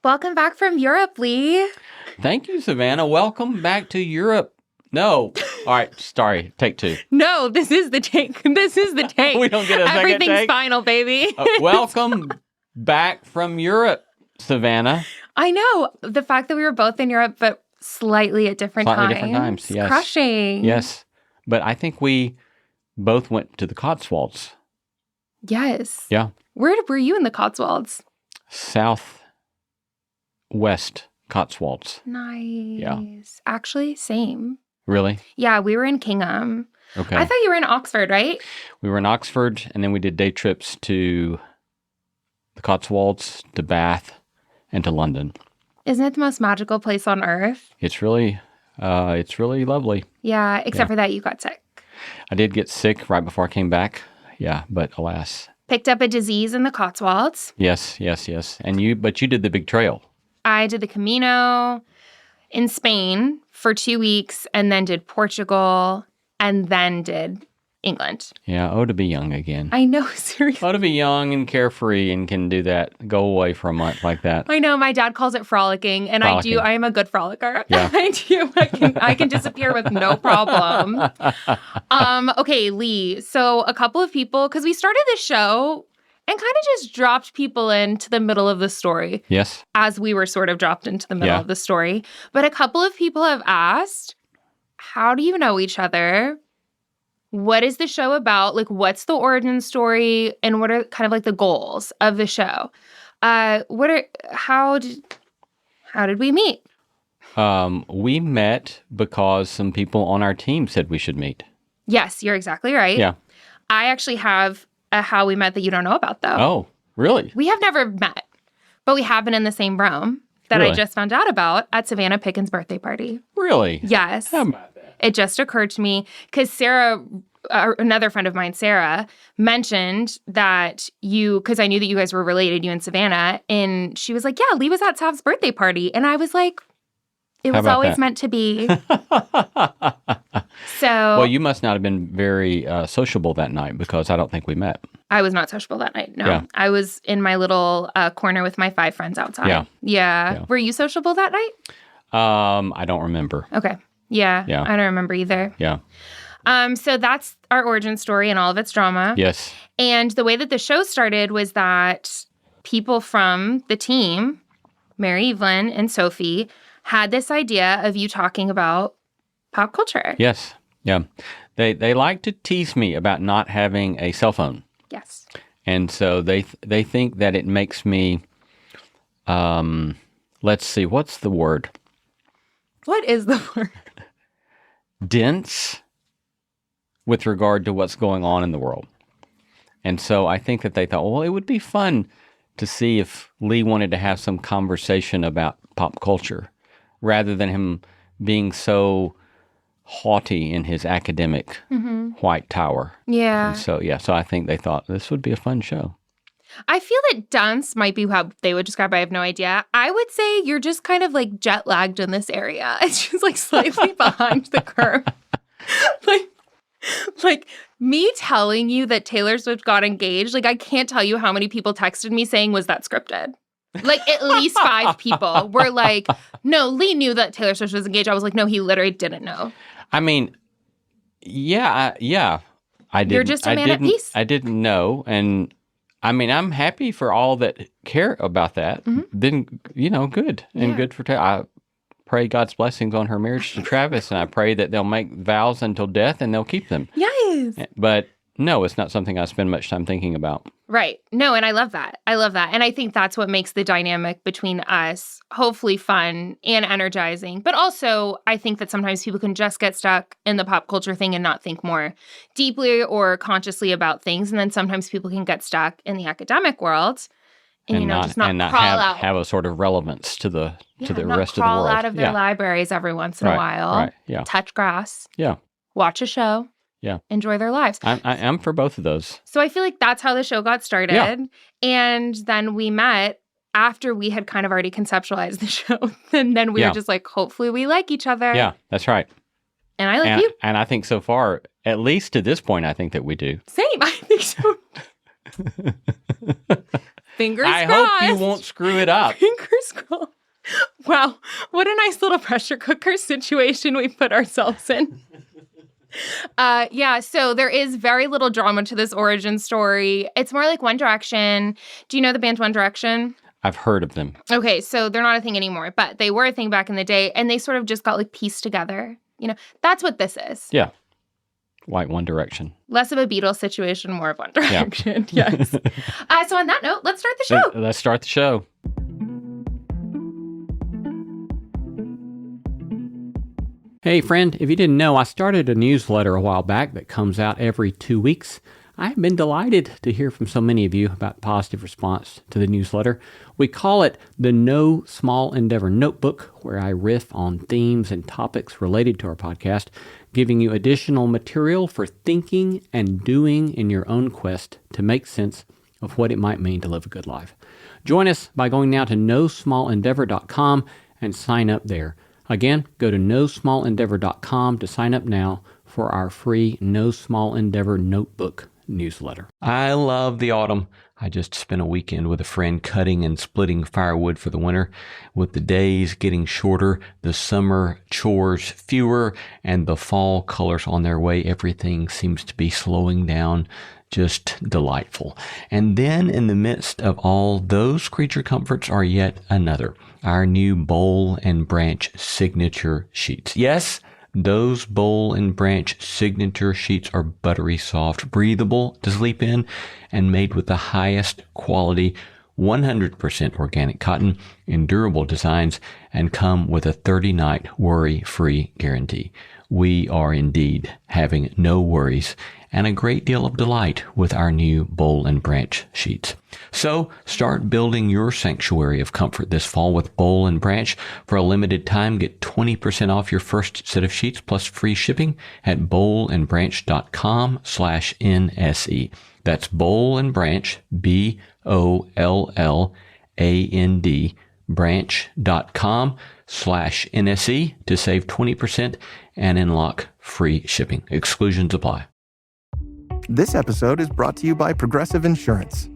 Welcome back from Europe, Lee. Thank you, Savannah. Welcome back to Europe. No. All right. Sorry. Take two. No, this is the take. This is the take. We don't get a second Everything's take? final, baby. Welcome back from Europe, Savannah. I know. The fact that we were both in Europe, but slightly at different times. Yes. Crushing. Yes. But I think we both went to the Cotswolds. Yes. Yeah. Where were you in the Cotswolds? Southwest Cotswolds. Nice. Yeah. Actually, same. Really? Yeah, we were in Kingham. Okay. I thought you were in Oxford, right? We were in Oxford, and then we did day trips to the Cotswolds, to Bath, and to London. Isn't it the most magical place on earth? It's really lovely. Yeah, except for that you got sick. I did get sick right before I came back. Yeah, but alas. Picked up a disease in the Cotswolds. Yes. And you did the big trail. I did the Camino in Spain for 2 weeks and then did Portugal and then did England. Yeah, to be young again. I know, seriously. To be young and carefree and can do that, go away for a month like that. I know, my dad calls it frolicking, and Frolicking. I am a good frolicker. Yeah. I do. I can disappear with no problem. Okay, Lee. So a couple of people, because we started this show and kind of just dropped people into the middle of the story. Yes. As we were sort of dropped into the middle of the story. But a couple of people have asked, how do you know each other? What is the show about? Like, what's the origin story? And what are kind of like the goals of the show? How did we meet? We met because some people on our team said we should meet. Yes, you're exactly right. Yeah. I actually have a how we met that you don't know about, though. Oh, really? We have never met, but we have been in the same room that I just found out about at Savannah Pickens' birthday party. Really? Yes. How about that? It just occurred to me because Sarah, another friend of mine, Sarah, mentioned that because I knew that you guys were related, you and Savannah, and she was like, yeah, Lee was at Sav's birthday party. And I was like, it was always meant to be. So. Well, you must not have been very sociable that night because I don't think we met. I was not sociable that night. No. Yeah. I was in my little corner with my 5 friends outside. Yeah. Were you sociable that night? I don't remember. Okay. Yeah. Yeah. I don't remember either. Yeah. So that's our origin story and all of its drama. Yes. And the way that the show started was that people from the team, Mary Evelyn and Sophie, had this idea of you talking about pop culture. Yes. Yeah. They like to tease me about not having a cell phone. Yes. And so they think that it makes me, let's see, what's the word? What is the word? Dense with regard to what's going on in the world. And so I think that they thought, well, it would be fun to see if Lee wanted to have some conversation about pop culture rather than him being so haughty in his academic white tower. Yeah. And so I think they thought this would be a fun show. I feel that dense might be how they would describe it. I have no idea. I would say you're just kind of like jet lagged in this area. It's just like slightly behind the curve. Like me telling you that Taylor Swift got engaged, like I can't tell you how many people texted me saying, was that scripted? Like at least 5 people were like, no, Lee knew that Taylor Swift was engaged. I was like, no, he literally didn't know. I mean, I didn't. You're just a man at peace. I didn't know. And I mean, I'm happy for all that care about that. Then, good. And good for Taylor. I pray God's blessings on her marriage to Travis, and I pray that they'll make vows until death and they'll keep them. Yes. But no, it's not something I spend much time thinking about. Right. No, and I love that. And I think that's what makes the dynamic between us hopefully fun and energizing. But also, I think that sometimes people can just get stuck in the pop culture thing and not think more deeply or consciously about things. And then sometimes people can get stuck in the academic world and just not crawl out. Have a sort of relevance to the rest of the world. Crawl out of their libraries every once in a while. Right. Yeah. Touch grass. Yeah. Watch a show. Yeah. Enjoy their lives. I'm for both of those. So I feel like that's how the show got started. Yeah. And then we met after we had kind of already conceptualized the show. And then we were just like, hopefully we like each other. Yeah, that's right. And I like you. And I think so far, at least to this point, I think that we do. Same. I think so. Fingers crossed. I hope you won't screw it up. Fingers crossed. Wow, what a nice little pressure cooker situation we put ourselves in. So there is very little drama to this origin story. It's more like One Direction. Do you know the band One Direction? I've heard of them. Okay, so they're not a thing anymore, but they were a thing back in the day, and they sort of just got like pieced together. That's what this is. Yeah. Like One Direction. Less of a Beatles situation, more of One Direction. Yeah. Yes. So on that note, let's start the show. Let's start the show. Hey friend, if you didn't know, I started a newsletter a while back that comes out every 2 weeks. I have been delighted to hear from so many of you about positive response to the newsletter. We call it the No Small Endeavor Notebook, where I riff on themes and topics related to our podcast, giving you additional material for thinking and doing in your own quest to make sense of what it might mean to live a good life. Join us by going now to nosmallendeavor.com and sign up there. Again, go to nosmallendeavor.com to sign up now for our free No Small Endeavor Notebook newsletter. I love the autumn. I just spent a weekend with a friend cutting and splitting firewood for the winter. With the days getting shorter, the summer chores fewer, and the fall colors on their way, everything seems to be slowing down. Just delightful. And then in the midst of all those creature comforts are yet another, our new Bowl and Branch signature sheets. Yes, those Bowl and Branch signature sheets are buttery soft, breathable to sleep in, and made with the highest quality 100% organic cotton in durable designs, and come with a 30-night worry-free guarantee. We are indeed having no worries and a great deal of delight with our new Bowl and Branch sheets. So start building your sanctuary of comfort this fall with Bowl and Branch. For a limited time, get 20% off your first set of sheets plus free shipping at bowlandbranch.com/NSE. That's Bowl and Branch, BOLLAND, branch.com/NSE to save 20% and unlock free shipping. Exclusions apply. This episode is brought to you by Progressive Insurance.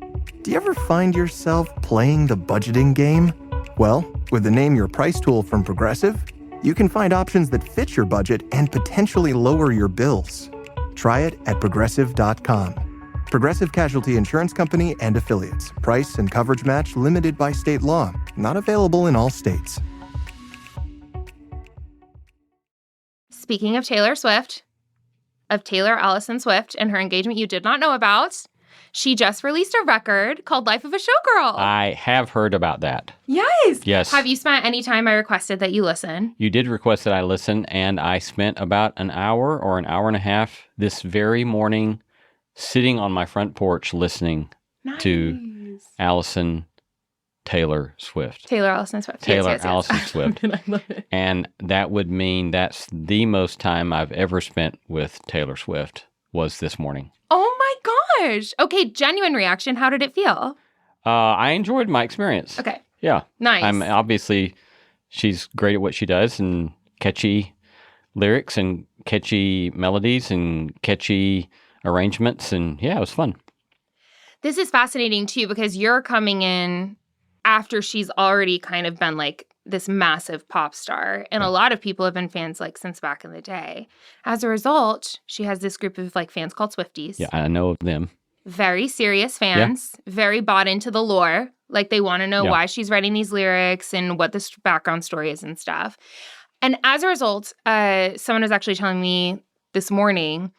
Do you ever find yourself playing the budgeting game? Well, with the Name Your Price tool from Progressive, you can find options that fit your budget and potentially lower your bills. Try it at Progressive.com. Progressive Casualty Insurance Company and Affiliates. Price and coverage match limited by state law. Not available in all states. Speaking of Taylor Swift, of Taylor Allison Swift and her engagement you did not know about, she just released a record called Life of a Showgirl. I have heard about that. Yes. Have you spent any time? I requested that you listen. You did request that I listen, and I spent about an hour or an hour and a half this very morning sitting on my front porch listening to Taylor Swift. Taylor Allison Swift. Taylor Yes. Allison Swift. And I love it. And that would mean that's the most time I've ever spent with Taylor Swift was this morning. Oh my gosh. Okay, genuine reaction. How did it feel? I enjoyed my experience. Okay. Yeah. Nice. Obviously, she's great at what she does, and catchy lyrics and catchy melodies and catchy arrangements. And yeah, it was fun. This is fascinating too, because you're coming in after she's already kind of been like this massive pop star. And a lot of people have been fans like since back in the day. As a result, she has this group of like fans called Swifties. Yeah, I know of them. Very serious fans, very bought into the lore. Like they want to know why she's writing these lyrics and what this background story is and stuff. And as a result, someone was actually telling me this morning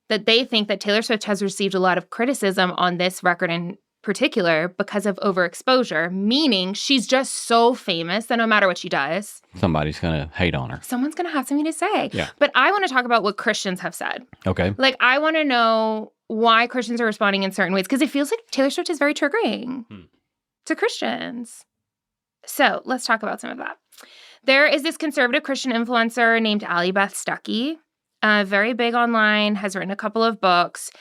that they think that Taylor Swift has received a lot of criticism on this record in particular because of overexposure, meaning she's just so famous that no matter what she does, somebody's going to hate on her. Someone's going to have something to say. Yeah. But I want to talk about what Christians have said. Okay. Like, I want to know why Christians are responding in certain ways, because it feels like Taylor Swift is very triggering to Christians. So let's talk about some of that. There is this conservative Christian influencer named Allie Beth Stuckey, very big online, has written a couple of books.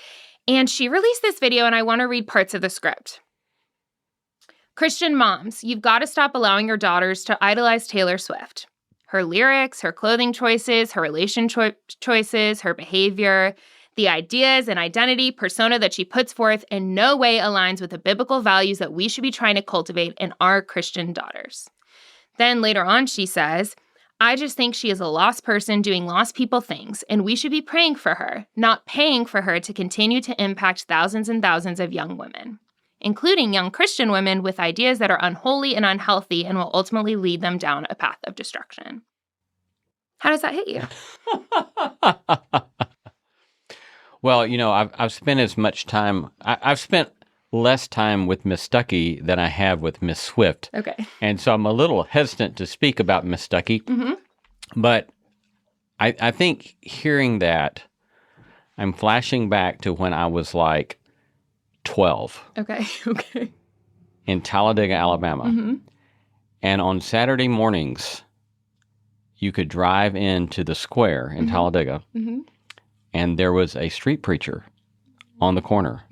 And she released this video, and I want to read parts of the script. Christian moms, you've got to stop allowing your daughters to idolize Taylor Swift. Her lyrics, her clothing choices, her relation choices, her behavior, the ideas and identity, persona that she puts forth in no way aligns with the biblical values that we should be trying to cultivate in our Christian daughters. Then later on, she says, I just think she is a lost person doing lost people things, and we should be praying for her, not paying for her to continue to impact thousands and thousands of young women, including young Christian women with ideas that are unholy and unhealthy and will ultimately lead them down a path of destruction. How does that hit you? Well, I've spent as much time. I've spent less time with Miss Stuckey than I have with Miss Swift. Okay. And so I'm a little hesitant to speak about Miss Stuckey. Mm-hmm. But I think hearing that, I'm flashing back to when I was like 12 Okay. in Talladega, Alabama. Mm-hmm. And on Saturday mornings, you could drive into the square in Talladega, and there was a street preacher on the corner.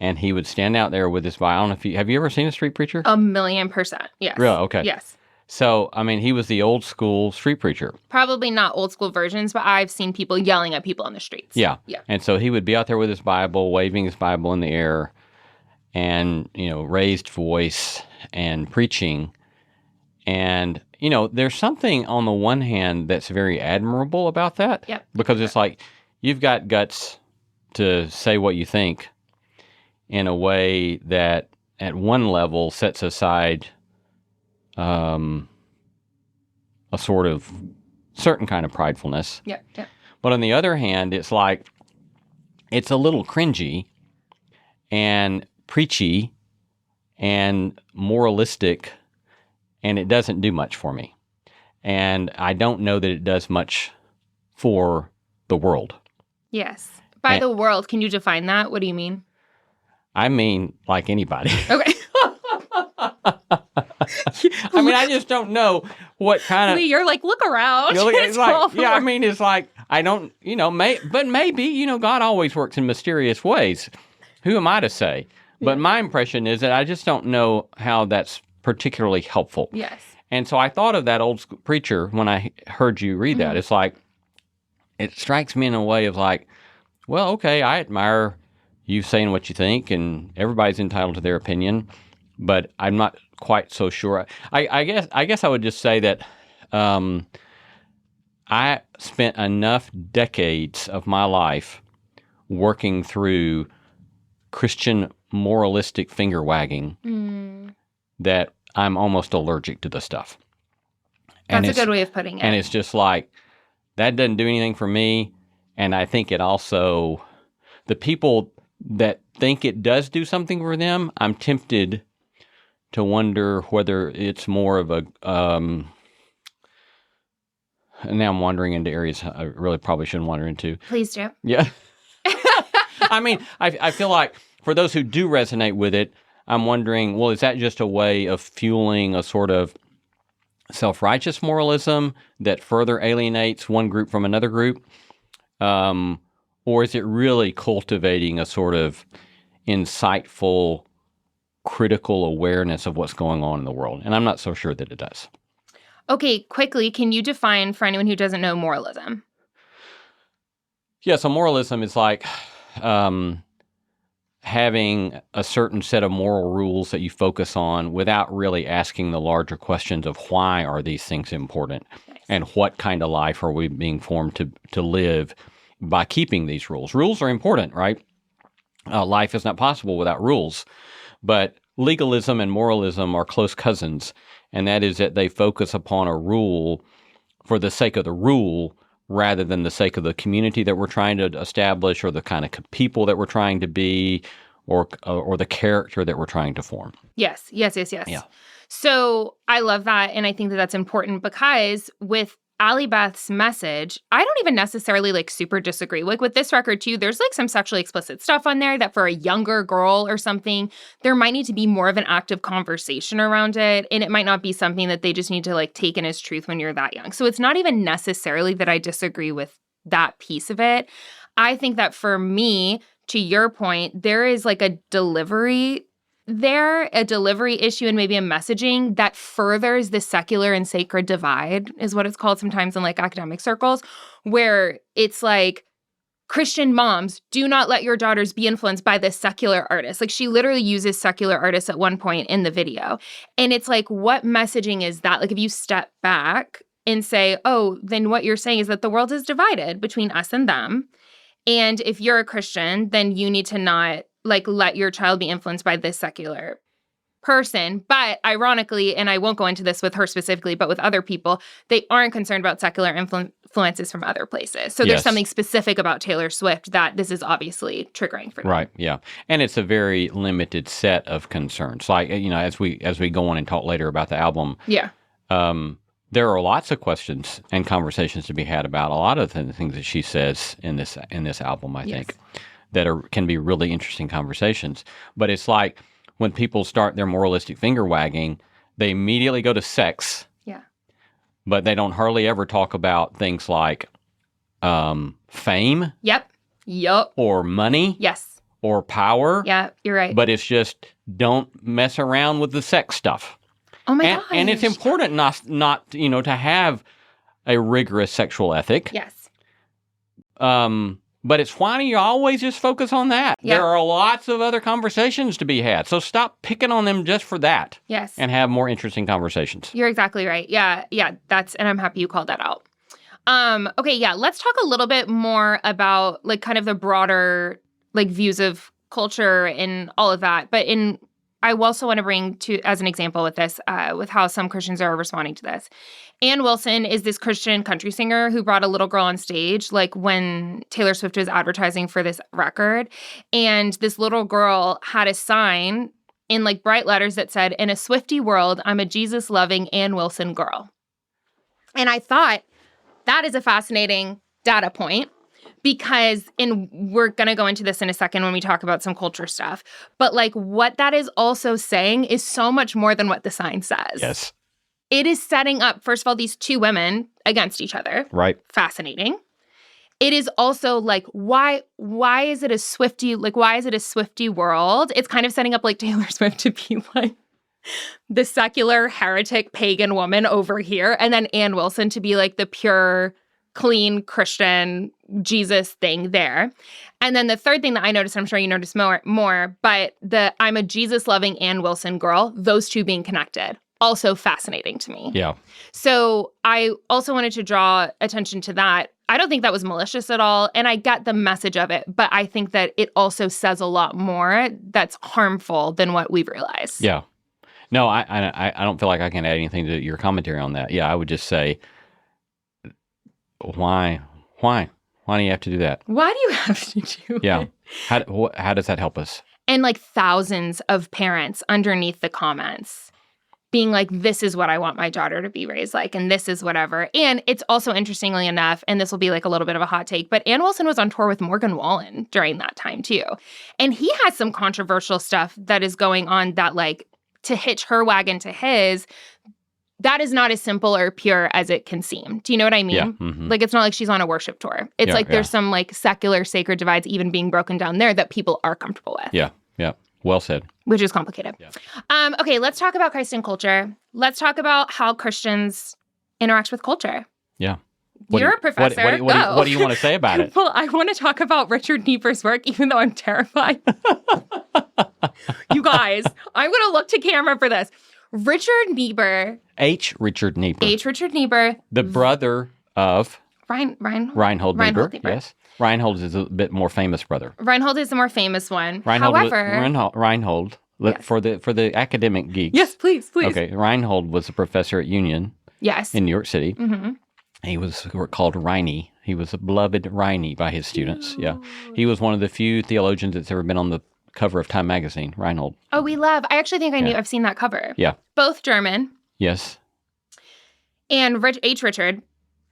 And he would stand out there with his Bible. I don't know if have you ever seen a street preacher? 1,000,000%. Yes. Really? Okay. Yes. So, I mean, he was the old school street preacher. Probably not old school versions, but I've seen people yelling at people on the streets. Yeah. Yeah. And so he would be out there with his Bible, waving his Bible in the air, and, raised voice and preaching. And, there's something on the one hand that's very admirable about that. Yep. Because it's like, you've got guts to say what you think in a way that at one level sets aside a sort of certain kind of pridefulness. Yeah. But on the other hand, it's like, it's a little cringy and preachy and moralistic, and it doesn't do much for me. And I don't know that it does much for the world. Yes. By the world, can you define that? What do you mean? I mean, like anybody. Okay. I mean, I just don't know what kind of... Lee, you're like, look around. It's like, yeah, I mean, it's like, I don't, but maybe, God always works in mysterious ways. Who am I to say? But my impression is that I just don't know how that's particularly helpful. Yes. And so I thought of that old school preacher when I heard you read that. It's like, it strikes me in a way of like, well, okay, I admire you saying what you think, and everybody's entitled to their opinion, but I'm not quite so sure. I guess I would just say that I spent enough decades of my life working through Christian moralistic finger wagging that I'm almost allergic to the stuff. That's a good way of putting it. And it's just like, that doesn't do anything for me. And I think it also, the people that think it does do something for them, I'm tempted to wonder whether it's more of a, and now I'm wandering into areas I really probably shouldn't wander into. Please do. Yeah. I mean, I feel like for those who do resonate with it, I'm wondering, well, is that just a way of fueling a sort of self-righteous moralism that further alienates one group from another group? Or is it really cultivating a sort of insightful, critical awareness of what's going on in the world? And I'm not so sure that it does. Okay, quickly, can you define for anyone who doesn't know moralism? Yeah, so moralism is like having a certain set of moral rules that you focus on without really asking the larger questions of why are these things important, and what kind of life are we being formed to live by keeping these rules. Rules are important, right? Life is not possible without rules. But legalism and moralism are close cousins, and that is that they focus upon a rule for the sake of the rule rather than the sake of the community that we're trying to establish, or the kind of people that we're trying to be, or the character that we're trying to form. Yes. Yeah. So I love that, and I think that that's important because with Allie Beth's message, I don't even necessarily super disagree. Like with this record too, there's some sexually explicit stuff on there that for a younger girl or something, there might need to be more of an active conversation around it. And it might not be something that they just need to take in as truth when you're that young. So it's not even necessarily that I disagree with that piece of it. I think that for me, to your point, there is a delivery issue and maybe a messaging that furthers the secular and sacred divide, is what it's called sometimes in academic circles, where it's Christian moms, do not let your daughters be influenced by this secular artist. Like, she literally uses secular artists at one point in the video. And it's like, what messaging is that? Like, if you step back and say, oh, then what you're saying is that the world is divided between us and them. And if you're a Christian, then you need to not, like, let your child be influenced by this secular person. But ironically, and I won't go into this with her specifically, but with other people, they aren't concerned about secular influences from other places. So there's something specific about Taylor Swift that this is obviously triggering for them. Right, yeah. And it's a very limited set of concerns. Like, as we go on and talk later about the album, there are lots of questions and conversations to be had about a lot of the things that she says in this album, I think, that can be really interesting conversations. But it's like, when people start their moralistic finger wagging, they immediately go to sex. Yeah. But they don't hardly ever talk about things like fame. Yep. Or money. Yes. Or power. Yeah, you're right. But it's just, don't mess around with the sex stuff. Oh my gosh. And it's important not to have a rigorous sexual ethic. Yes. But it's why do you always just focus on that? Yep. There are lots of other conversations to be had. So stop picking on them just for that. Yes. And have more interesting conversations. You're exactly right. Yeah, and I'm happy you called that out. Okay, yeah, let's talk a little bit more about, like, kind of the broader, like, views of culture and all of that. But I also want to bring to, as an example with this, with how some Christians are responding to this. Ann Wilson is this Christian country singer who brought a little girl on stage, like, when Taylor Swift was advertising for this record. And this little girl had a sign in, like, bright letters that said, "In a Swiftie world, I'm a Jesus-loving Ann Wilson girl." And I thought, that is a fascinating data point. Because, and we're going to go into this in a second when we talk about some culture stuff, but, like, what that is also saying is so much more than what the sign says. Yes. It is setting up, first of all, these two women against each other. Right. Fascinating. It is also, like, why is it a Swiftie, like, why is it a Swiftie world? It's kind of setting up, like, Taylor Swift to be, like, the secular, heretic, pagan woman over here, and then Ann Wilson to be, like, the pure, clean Christian Jesus thing there. And then the third thing that I noticed, I'm sure you noticed more, but I'm a Jesus-loving Ann Wilson girl, those two being connected. Also fascinating to me. Yeah. So I also wanted to draw attention to that. I don't think that was malicious at all, and I get the message of it, but I think that it also says a lot more that's harmful than what we've realized. Yeah. No, I don't feel like I can add anything to your commentary on that. Yeah, I would just say, why do you have to do that? Why do you have to do it? Yeah. How does that help us? And, like, thousands of parents underneath the comments being like, this is what I want my daughter to be raised like, and this is whatever. And it's also, interestingly enough, and this will be, like, a little bit of a hot take, but Ann Wilson was on tour with Morgan Wallen during that time too. And he has some controversial stuff that is going on that, like, to hitch her wagon to his, that is not as simple or pure as it can seem. Do you know what I mean? Yeah. Mm-hmm. Like, it's not like she's on a worship tour. It's there's some, like, secular sacred divides even being broken down there that people are comfortable with. Yeah. Yeah. Well said. Which is complicated. Yeah. Okay, let's talk about Christ and culture. Let's talk about how Christians interact with culture. Yeah. You're a professor. What do you want to say about it? Well, I want to talk about Richard Niebuhr's work, even though I'm terrified. You guys, I'm going to look to camera for this. Richard Niebuhr. Richard Niebuhr. The brother of Reinhold Niebuhr. Yes. Reinhold is a bit more famous brother. Reinhold is the more famous one. Reinhold, yes. for the academic geeks. Yes, please. Okay, Reinhold was a professor at Union. Yes. In New York City. Mm-hmm. He was called Reiny. He was a beloved Reiny by his students. Ooh. Yeah. He was one of the few theologians that's ever been on the cover of Time magazine, Reinhold. Oh, I actually think I've seen that cover. Yeah. Both German. Yes. And Richard.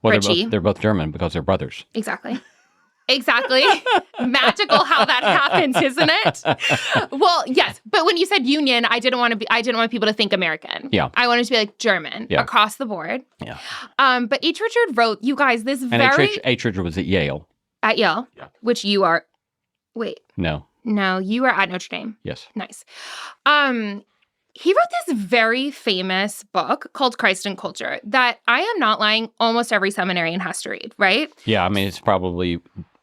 Well, they're both German because they're brothers. Exactly. Magical how that happens, isn't it? Well, yes, but when you said Union, I didn't want people to think American. Yeah. I wanted to be like German across the board. Yeah. But H. Richard wrote, you guys, this and very H. Richard was at Yale. At Yale. Yeah. Which you are. Wait. No, you are at Notre Dame. Yes. Nice. He wrote this very famous book called Christ and Culture that, I am not lying, almost every seminarian has to read, right? Yeah, I mean, it's probably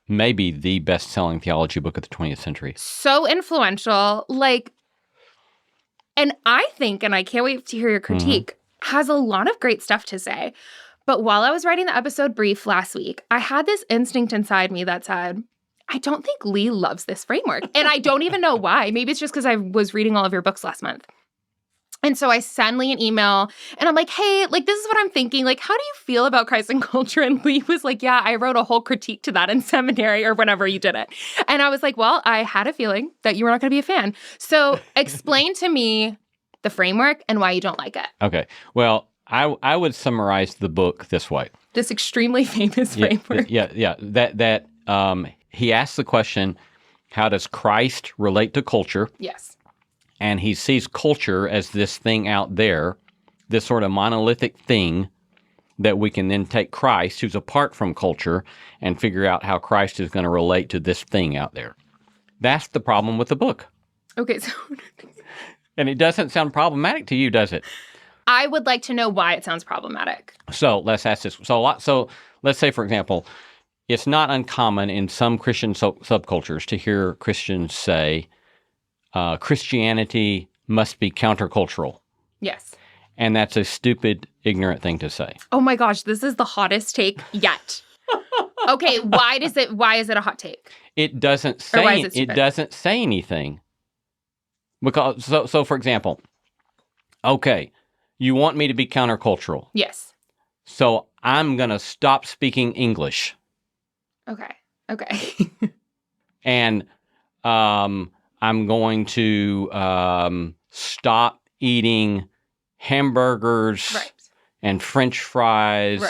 maybe the best-selling theology book of the 20th century. So influential. And I think, and I can't wait to hear your critique, has a lot of great stuff to say. But while I was writing the episode brief last week, I had this instinct inside me that said, I don't think Lee loves this framework. And I don't even know why. Maybe it's just because I was reading all of your books last month. And so I send Lee an email and I'm like, hey, this is what I'm thinking. How do you feel about Christ and culture? And Lee was like, yeah, I wrote a whole critique to that in seminary or whenever you did it. And I was like, well, I had a feeling that you were not going to be a fan. So explain to me the framework and why you don't like it. Okay. Well, I would summarize the book this way. This extremely famous framework. Yeah. That he asks the question, how does Christ relate to culture? Yes. And he sees culture as this thing out there, this sort of monolithic thing that we can then take Christ, who's apart from culture, and figure out how Christ is going to relate to this thing out there. That's the problem with the book. Okay, so... And it doesn't sound problematic to you, does it? I would like to know why it sounds problematic. So let's ask this. So let's say, for example, it's not uncommon in some Christian subcultures to hear Christians say, Christianity must be countercultural. Yes. And that's a stupid, ignorant thing to say. Oh my gosh, this is the hottest take yet. Okay, why is it a hot take? It doesn't say anything. Because so for example, okay, you want me to be countercultural. Yes. So I'm going to stop speaking English. Okay. And I'm going to stop eating hamburgers and French fries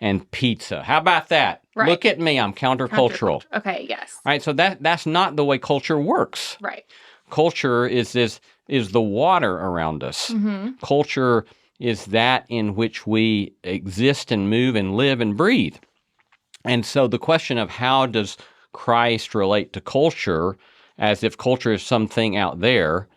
and pizza. How about that? Right. Look at me. I'm countercultural. Okay, yes. Right. So that's not the way culture works. Right. Culture is the water around us. Mm-hmm. Culture is that in which we exist and move and live and breathe. And so the question of how does Christ relate to culture, as if culture is something out there,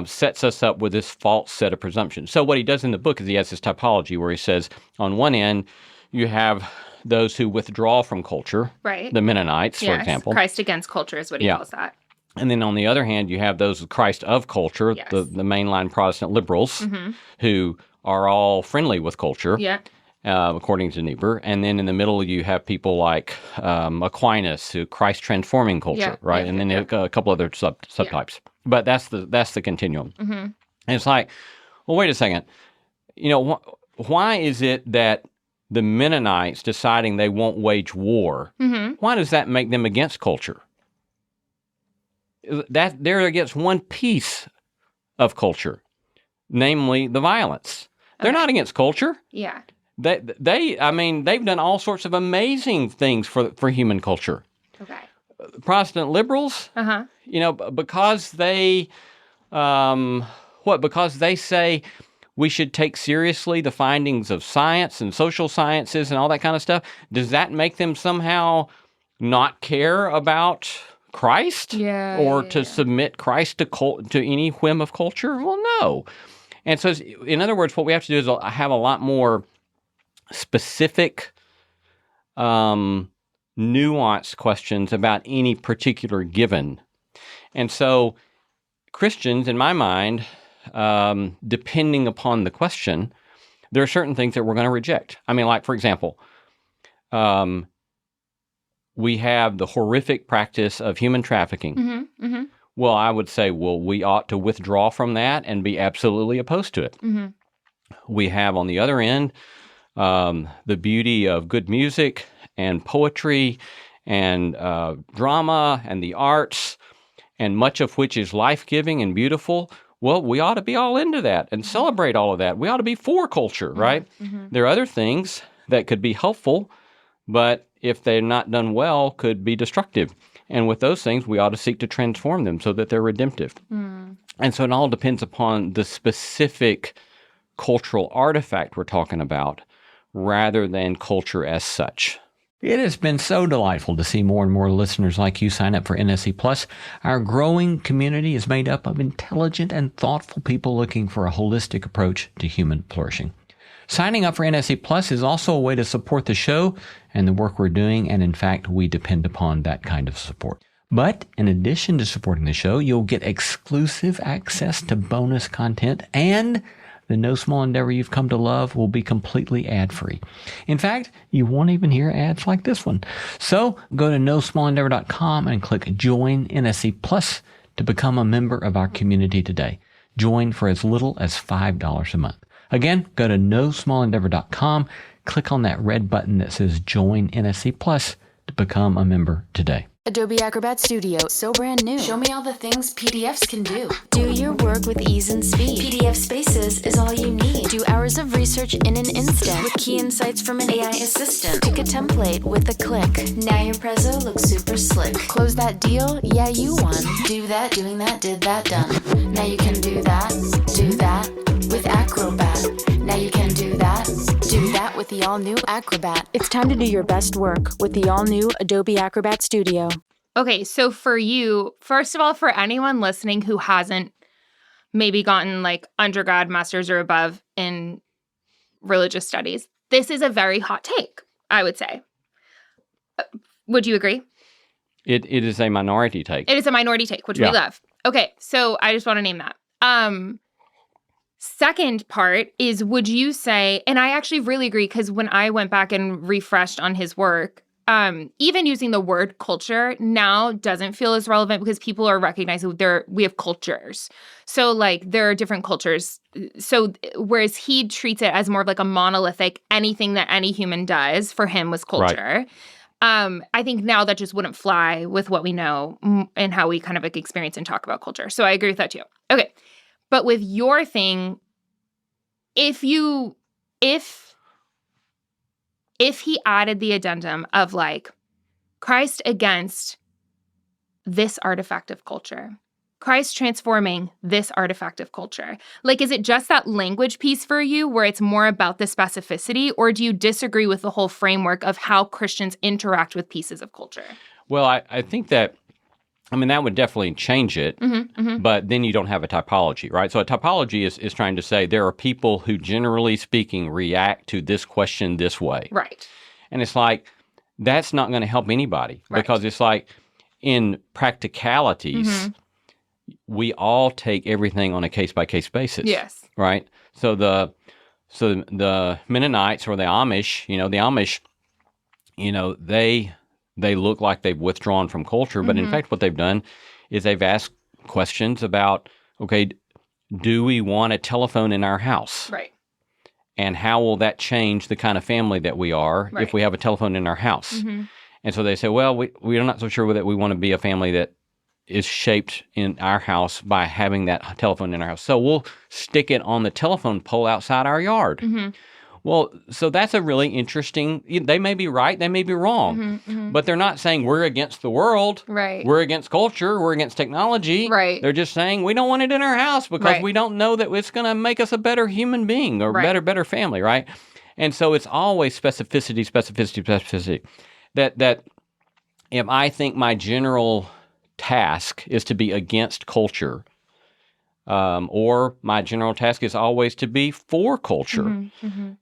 sets us up with this false set of presumptions. So what he does in the book is he has this typology where he says, on one end, you have those who withdraw from culture, right? The Mennonites, for example. Christ against culture is what he calls that. And then on the other hand, you have those Christ of culture, the mainline Protestant liberals, who are all friendly with culture, according to Niebuhr. And then in the middle, you have people like Aquinas, who Christ transforming culture, right? And then a couple other subtypes. But that's the continuum. Mm-hmm. And it's like, well, wait a second. Why is it that the Mennonites deciding they won't wage war, why does that make them against culture? That they're against one piece of culture, namely the violence. They're not against culture. Yeah. They've done all sorts of amazing things for human culture. Okay. Protestant liberals, because they, because they say we should take seriously the findings of science and social sciences and all that kind of stuff. Does that make them somehow not care about Christ? Or to submit Christ to any whim of culture? Well, no. And so, in other words, what we have to do is have a lot more specific, nuanced questions about any particular given. And so, Christians, in my mind, depending upon the question, there are certain things that we're going to reject. I mean, like, for example, we have the horrific practice of human trafficking. Mm-hmm, mm-hmm. Well, I would say, we ought to withdraw from that and be absolutely opposed to it. Mm-hmm. We have, on the other end, the beauty of good music and poetry and drama and the arts, and much of which is life-giving and beautiful. Well, we ought to be all into that and celebrate all of that. We ought to be for culture, right? Mm-hmm. There are other things that could be helpful, but if they're not done well, could be destructive. And with those things, we ought to seek to transform them so that they're redemptive. Mm. And so it all depends upon the specific cultural artifact we're talking about, rather than culture as such. It has been so delightful to see more and more listeners like you sign up for NSC Plus. Our growing community is made up of intelligent and thoughtful people looking for a holistic approach to human flourishing. Signing up for NSC Plus is also a way to support the show and the work we're doing, and in fact, we depend upon that kind of support. But in addition to supporting the show, you'll get exclusive access to bonus content, and the No Small Endeavor you've come to love will be completely ad-free. In fact, you won't even hear ads like this one. So go to nosmallendeavor.com and click Join NSC Plus to become a member of our community today. Join for as little as $5 a month. Again, go to nosmallendeavor.com, click on that red button that says Join NSC Plus to become a member today. Adobe Acrobat Studio, so brand new. Show me all the things PDFs can do. Do your work with ease and speed. PDF Spaces is all you need. Do hours of research in an instant with key insights from an AI assistant. Pick a template with a click. Now your prezzo looks super slick. Close that deal? Yeah, you won. Do that, doing that, did that, done. Now you can do that with Acrobat. Now you can do that with the all-new Acrobat. It's time to do your best work with the all-new Adobe Acrobat Studio. Okay, so for you, first of all, for anyone listening who hasn't maybe gotten like undergrad, master's, or above in religious studies, this is a very hot take, I would say. Would you agree? It is a minority take. It is a minority take, which we love. Okay, so I just want to name that. Second part is, would you say, and I actually really agree, because when I went back and refreshed on his work, even using the word culture now doesn't feel as relevant because people are recognizing we have cultures. So like there are different cultures. So whereas he treats it as more of like a monolithic, anything that any human does for him was culture. Right. I think now that just wouldn't fly with what we know and how we kind of like experience and talk about culture. So I agree with that too. Okay. But with your thing, if he added the addendum of like Christ against this artifact of culture, Christ transforming this artifact of culture, like, is it just that language piece for you where it's more about the specificity, or do you disagree with the whole framework of how Christians interact with pieces of culture? Well, I think that, I mean, that would definitely change it, but then you don't have a typology, right? So a typology is trying to say there are people who, generally speaking, react to this question this way. Right. And it's like, that's not going to help anybody, because it's like, in practicalities, we all take everything on a case-by-case basis. Yes. Right? So the Mennonites or the Amish, they look like they've withdrawn from culture, but in fact what they've done is they've asked questions about, okay, do we want a telephone in our house? Right. And how will that change the kind of family that we are if we have a telephone in our house? And so they say, well, we're not so sure that we want to be a family that is shaped in our house by having that telephone in our house. So we'll stick it on the telephone pole outside our yard. Well, so that's a really interesting, they may be right, they may be wrong, but they're not saying we're against the world, we're against culture, we're against technology. They're just saying we don't want it in our house because we don't know that it's going to make us a better human being or better family, right? And so it's always specificity. That if I think my general task is to be against culture, or my general task is always to be for culture,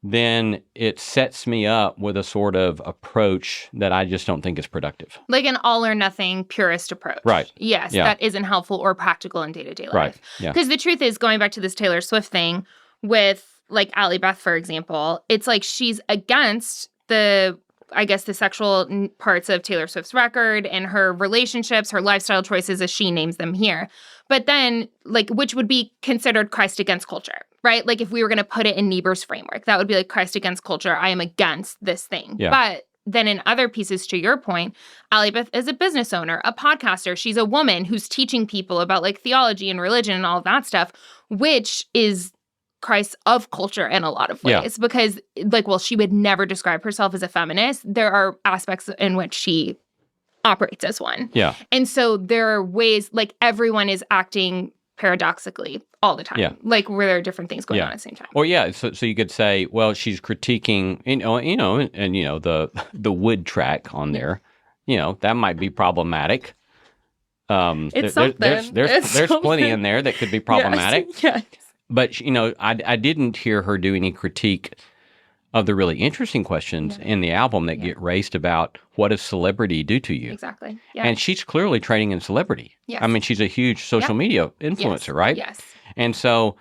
then it sets me up with a sort of approach that I just don't think is productive. Like an all or nothing purist approach. Right. Yes, that isn't helpful or practical in day-to-day life. Right. Because the truth is, going back to this Taylor Swift thing with like Allie Beth, for example, it's like she's against the sexual parts of Taylor Swift's record and her relationships, her lifestyle choices, as she names them here. But then, like, which would be considered Christ against culture, right? Like, if we were going to put it in Niebuhr's framework, that would be like Christ against culture. I am against this thing. Yeah. But then in other pieces, to your point, Allie Beth is a business owner, a podcaster. She's a woman who's teaching people about, like, theology and religion and all of that stuff, which is Christ of culture in a lot of ways. Because, like, well, she would never describe herself as a feminist. There are aspects in which she operates as one. Yeah. And so there are ways, like, everyone is acting paradoxically all the time. Yeah. Like, where there are different things going on at the same time. Or so you could say, well, she's critiquing, the wood track on there, that might be problematic. It's something. There's plenty in there that could be problematic. Yes. But, I didn't hear her do any critique of the really interesting questions in the album that get raised about what does celebrity do to you? Exactly. Yeah. And she's clearly trading in celebrity. Yes. I mean, she's a huge social media influencer, right? Yes. And so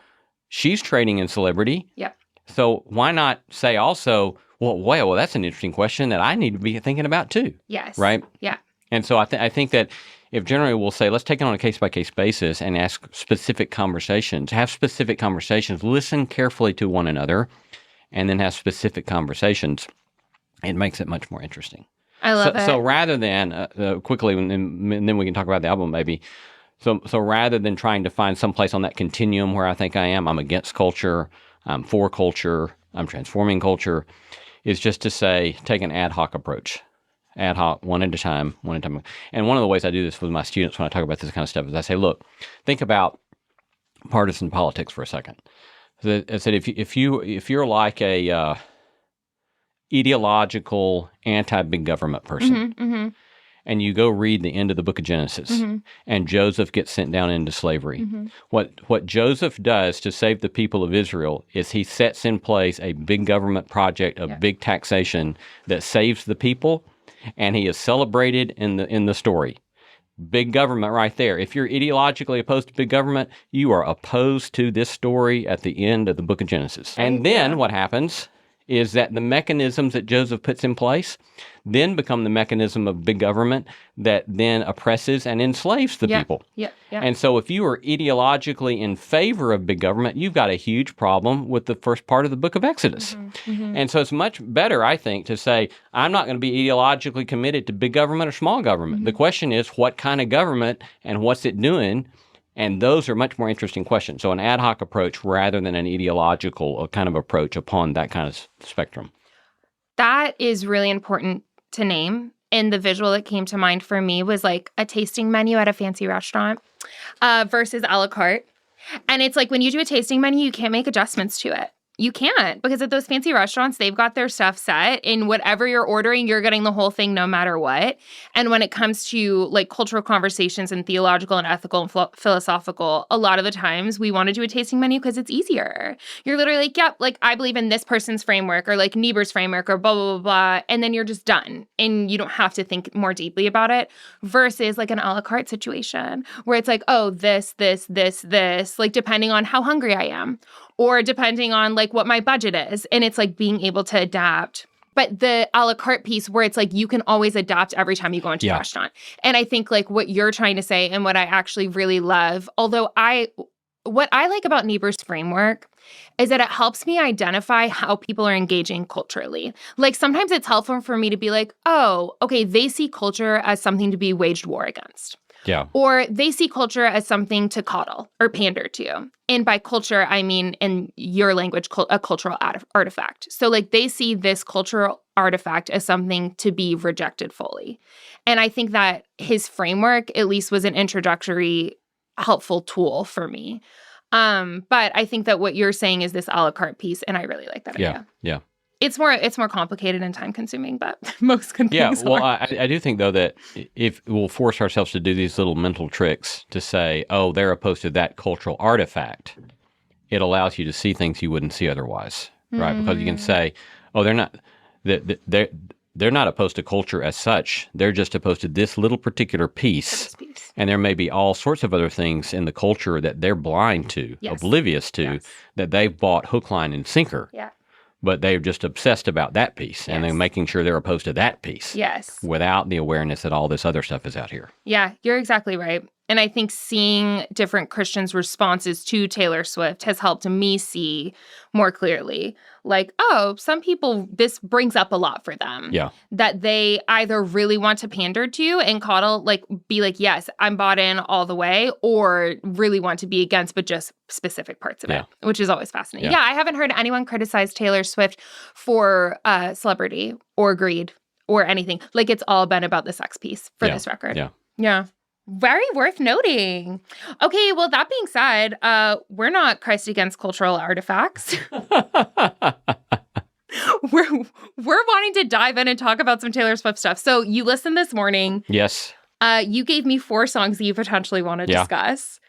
she's trading in celebrity. Yep. So why not say also, well, that's an interesting question that I need to be thinking about too. Yes. Right? Yeah. And so I think that if generally we'll say, let's take it on a case-by-case basis and ask specific conversations, have specific conversations, listen carefully to one another, and then have specific conversations, it makes it much more interesting. I love it. So rather than, quickly, and then we can talk about the album maybe, so rather than trying to find some place on that continuum where I think I am, I'm against culture, I'm for culture, I'm transforming culture, is just to say, take an ad hoc approach. Ad hoc, one at a time. And one of the ways I do this with my students when I talk about this kind of stuff is I say, look, think about partisan politics for a second. So I said, if you're like a ideological anti-big government person, and you go read the end of the book of Genesis, and Joseph gets sent down into slavery, what Joseph does to save the people of Israel is he sets in place a big government project of big taxation that saves the people, and he is celebrated in the story. Big government right there. If you're ideologically opposed to big government, you are opposed to this story at the end of the book of Genesis. And then what happens is that the mechanisms that Joseph puts in place then become the mechanism of big government that then oppresses and enslaves the people. Yeah. And so if you are ideologically in favor of big government, you've got a huge problem with the first part of the book of Exodus. And so it's much better, I think, to say, I'm not going to be ideologically committed to big government or small government. The question is, what kind of government and what's it doing? And those are much more interesting questions. So an ad hoc approach rather than an ideological kind of approach upon that kind of spectrum. That is really important to name. And the visual that came to mind for me was like a tasting menu at a fancy restaurant versus a la carte. And it's like when you do a tasting menu, you can't make adjustments to it. You can't, because at those fancy restaurants, they've got their stuff set, and whatever you're ordering, you're getting the whole thing no matter what. And when it comes to like cultural conversations and theological and ethical and philosophical, a lot of the times we want to do a tasting menu because it's easier. You're literally like, yep, like I believe in this person's framework or like Niebuhr's framework or blah, blah, blah, blah. And then you're just done and you don't have to think more deeply about it versus like an a la carte situation where it's like, oh, this, like depending on how hungry I am. Or depending on like what my budget is. And it's like being able to adapt. But the a la carte piece where it's like you can always adapt every time you go into a restaurant. And I think like what you're trying to say and what I actually really love, although what I like about Niebuhr's framework is that it helps me identify how people are engaging culturally. Like sometimes it's helpful for me to be like, oh, okay, they see culture as something to be waged war against. Yeah. Or they see culture as something to coddle or pander to. And by culture, I mean, in your language, a cultural artifact. So like they see this cultural artifact as something to be rejected fully. And I think that his framework at least was an introductory, helpful tool for me. But I think that what you're saying is this a la carte piece, and I really like that idea. Yeah. It's more complicated and time consuming, but most good things well, are. I do think though that if we'll force ourselves to do these little mental tricks to say, oh, they're opposed to that cultural artifact, it allows you to see things you wouldn't see otherwise, right? Because you can say, oh, they're not opposed to culture as such. They're just opposed to this little particular piece. And there may be all sorts of other things in the culture that they're blind to, oblivious to, that they've bought hook, line, and sinker. Yeah. But they're just obsessed about that piece, and they're making sure they're opposed to that piece. Yes. Without the awareness that all this other stuff is out here. Yeah, you're exactly right. And I think seeing different Christians' responses to Taylor Swift has helped me see more clearly. Like, oh, some people, this brings up a lot for them. Yeah. That they either really want to pander to and coddle, like, be like, yes, I'm bought in all the way, or really want to be against, but just specific parts of it, which is always fascinating. Yeah, I haven't heard anyone criticize Taylor Swift for celebrity or greed or anything. Like, it's all been about the sex piece for this record. Yeah. Very worth noting. Okay, well, that being said, we're not Christ against cultural artifacts. We're wanting to dive in and talk about some Taylor Swift stuff. So you listened this morning. Yes. You gave me 4 songs that you potentially want to discuss.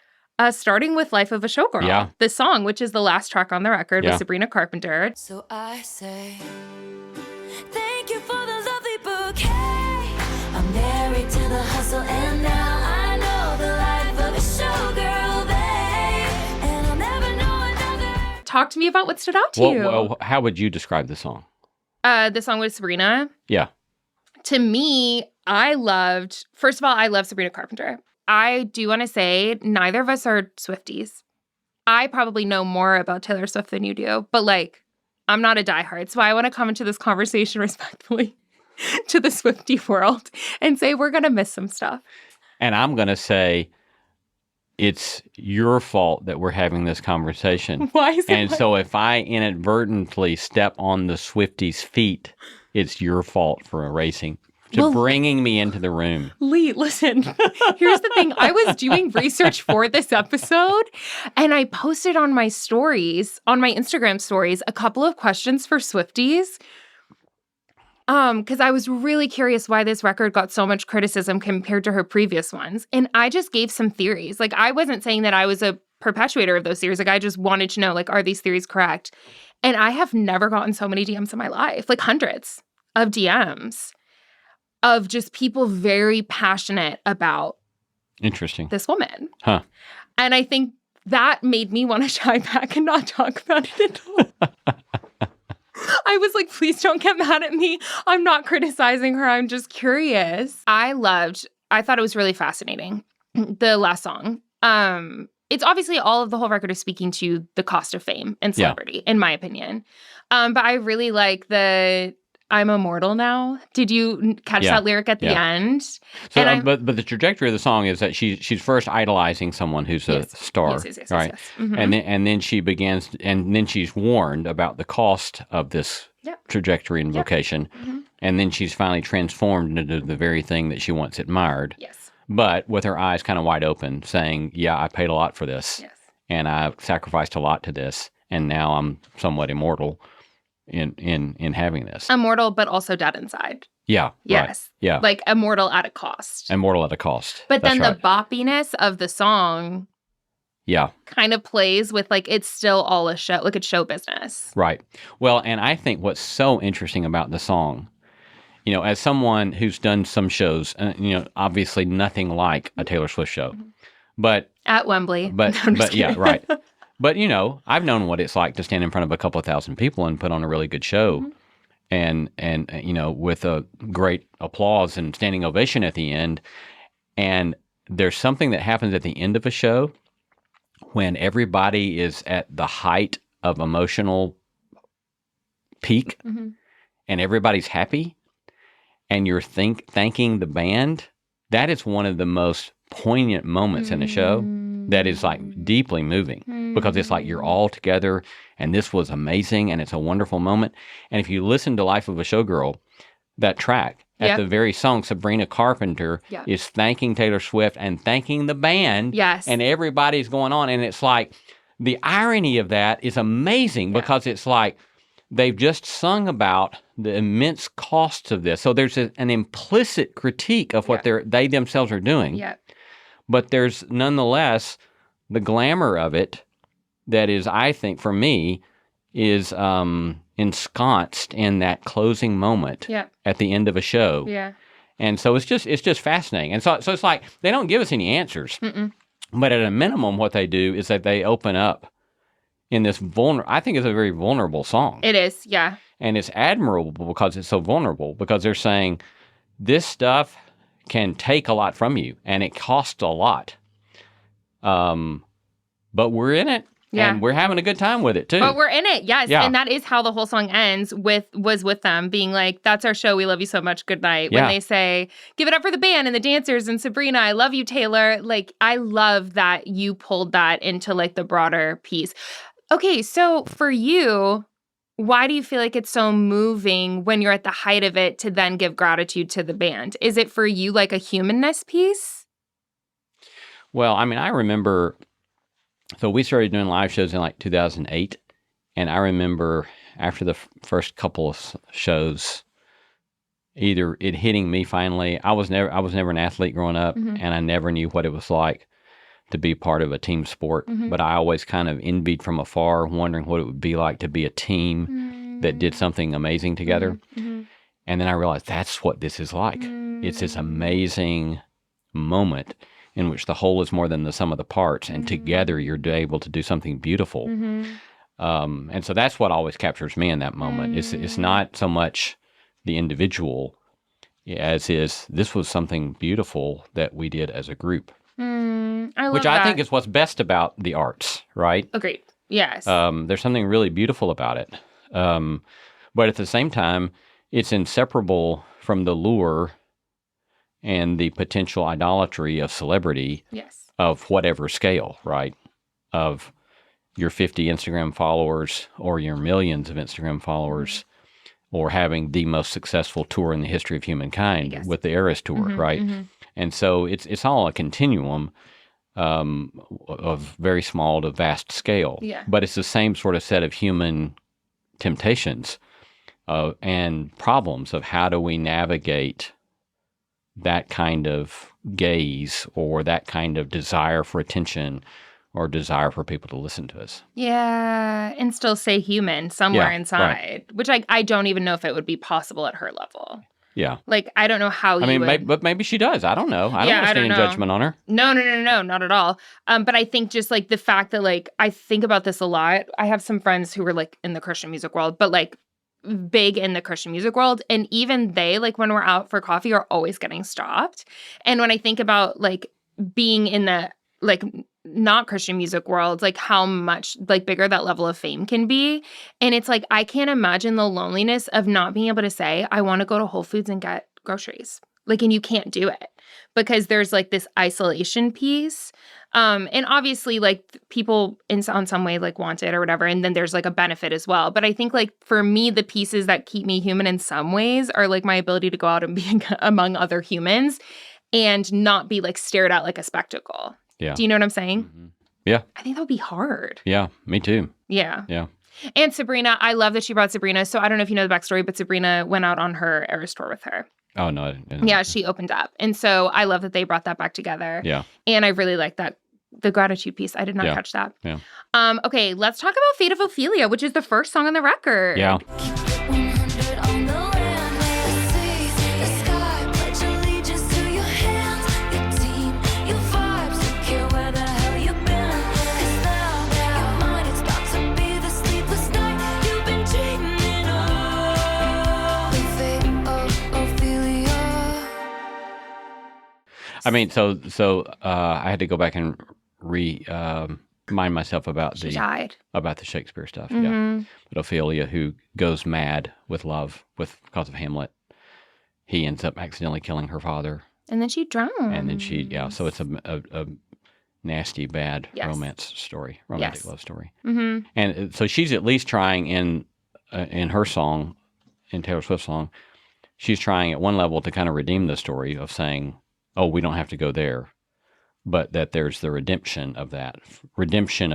Starting with Life of a Showgirl. Yeah. The song, which is the last track on the record with Sabrina Carpenter. So I say, thank you for the lovely bouquet. I'm married to the hustle and now I know the life of a showgirl, babe. And I'll never know another. Talk to me about what stood out to you. Well, how would you describe the song? The song with Sabrina. Yeah. To me, first of all, I love Sabrina Carpenter. I do want to say neither of us are Swifties. I probably know more about Taylor Swift than you do, but like, I'm not a diehard. So I want to come into this conversation respectfully to the Swiftie world and say we're going to miss some stuff. And I'm going to say it's your fault that we're having this conversation. Why is it? And so if I inadvertently step on the Swifties' feet, it's your fault for erasing. Bringing me into the room. Lee, listen, here's the thing. I was doing research for this episode and I posted on my stories, on my Instagram stories, a couple of questions for Swifties. Because I was really curious why this record got so much criticism compared to her previous ones. And I just gave some theories. Like, I wasn't saying that I was a perpetuator of those theories. Like, I just wanted to know, like, are these theories correct? And I have never gotten so many DMs in my life, like hundreds of DMs. Of just people very passionate about this woman. Huh. And I think that made me want to shy back and not talk about it at all. I was like, please don't get mad at me. I'm not criticizing her. I'm just curious. I thought it was really fascinating, the last song. It's obviously all of the whole record is speaking to the cost of fame and celebrity, in my opinion. But I really like the I'm immortal now. Did you catch that lyric at the end? So, but the trajectory of the song is that she's first idolizing someone who's a star, right? Yes. Mm-hmm. And then she begins, and then she's warned about the cost of this trajectory and vocation, and then she's finally transformed into the very thing that she once admired. Yes. But with her eyes kind of wide open, saying, "Yeah, I paid a lot for this, and I sacrificed a lot to this, and now I'm somewhat immortal." In having this. Immortal, but also dead inside. Yeah. Yes. Right. Yeah. Like immortal at a cost. Immortal at a cost. But then the boppiness of the song kind of plays with like it's still all a show, like it's show business. Right. Well, and I think what's so interesting about the song, you know, as someone who's done some shows, you know, obviously nothing like a Taylor Swift show, but at Wembley. But yeah, right. But, you know, I've known what it's like to stand in front of a couple of thousand people and put on a really good show and you know, with a great applause and standing ovation at the end. And there's something that happens at the end of a show when everybody is at the height of emotional peak and everybody's happy and you're thanking the band. That is one of the most poignant moments in a show. That is like deeply moving because it's like you're all together and this was amazing and it's a wonderful moment. And if you listen to Life of a Showgirl, that track at the very song, Sabrina Carpenter is thanking Taylor Swift and thanking the band. Yes. And everybody's going on. And it's like the irony of that is amazing because it's like they've just sung about the immense costs of this. So there's an implicit critique of what they themselves are doing. Yeah. But there's nonetheless the glamour of it that is, I think, for me, is ensconced in that closing moment at the end of a show. Yeah. And so it's just fascinating. And so it's like they don't give us any answers. But at a minimum, what they do is that they open up in this I think it's a very vulnerable song. It is, yeah. And it's admirable because it's so vulnerable because they're saying this stuff can take a lot from you, and it costs a lot. But we're in it, and we're having a good time with it, too. But we're in it, yes. Yeah. And that is how the whole song ends, with them being like, that's our show, we love you so much, good night. When they say, give it up for the band and the dancers and Sabrina, I love you, Taylor. Like, I love that you pulled that into, like, the broader piece. Okay, so for you, why do you feel like it's so moving when you're at the height of it to then give gratitude to the band? Is it for you like a humanness piece? Well, I mean, I remember, so we started doing live shows in like 2008. And I remember after the first couple of shows, either it hitting me finally. I was never an athlete growing up, and I never knew what it was like to be part of a team sport, but I always kind of envied from afar, wondering what it would be like to be a team that did something amazing together. And then I realized that's what this is like. It's this amazing moment in which the whole is more than the sum of the parts, and together you're able to do something beautiful. And so that's what always captures me in that moment. It's not so much the individual as is this was something beautiful that we did as a group. Which I think is what's best about the arts, right? Agreed. Yes. There's something really beautiful about it. But at the same time, it's inseparable from the lure and the potential idolatry of celebrity of whatever scale, right? Of your 50 Instagram followers or your millions of Instagram followers or having the most successful tour in the history of humankind with the Eras Tour, right? And so it's all a continuum of very small to vast scale. But it's the same sort of set of human temptations and problems of how do we navigate that kind of gaze or that kind of desire for attention or desire for people to listen to us. Yeah, and still say human somewhere inside, which I don't even know if it would be possible at her level. Yeah. Like, I don't know how you would... but maybe she does. I don't know. I don't understand judgment on her. No, not at all. But I think just, like, the fact that, like, I think about this a lot. I have some friends who are, like, in the Christian music world, but, like, big in the Christian music world. And even they, like, when we're out for coffee, are always getting stopped. And when I think about, like, being in the, like, not Christian music world, like how much like bigger that level of fame can be. And it's like, I can't imagine the loneliness of not being able to say, I want to go to Whole Foods and get groceries. Like, and you can't do it because there's like this isolation piece. And obviously like people on some way like want it or whatever. And then there's like a benefit as well. But I think like for me, the pieces that keep me human in some ways are like my ability to go out and be among other humans and not be like stared at like a spectacle. Yeah. Do you know what I'm saying? Yeah. I think that would be hard. Yeah, me too. Yeah. Yeah. And Sabrina, I love that she brought Sabrina. So I don't know if you know the backstory, but Sabrina went out on her Eras tour with her. Oh, no. I didn't. Yeah, she opened up. And so I love that they brought that back together. Yeah. And I really like that, the gratitude piece. I did not catch that. Yeah. Okay, let's talk about Fate of Ophelia, which is the first song on the record. Yeah. I mean, so I had to go back and remind myself about the Shakespeare stuff. Yeah, but Ophelia, who goes mad with love because of Hamlet, he ends up accidentally killing her father, and then she drowns. And then so it's a nasty, bad romance story, romantic love story. And so she's at least trying in her song, in Taylor Swift's song, she's trying at one level to kind of redeem the story of saying, oh, we don't have to go there, but that there's the redemption of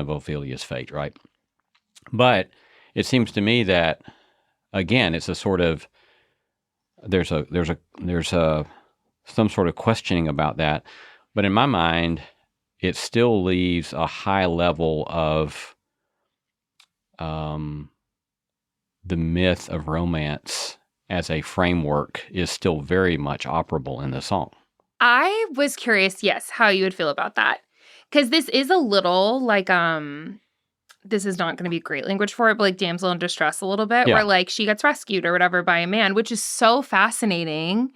Ophelia's fate, right? But it seems to me that, again, it's a sort of, there's some sort of questioning about that, but in my mind, it still leaves a high level of the myth of romance as a framework is still very much operable in the song. I was curious, how you would feel about that. Because this is a little like, this is not going to be great language for it, but like damsel in distress a little bit, where like she gets rescued or whatever by a man, which is so fascinating.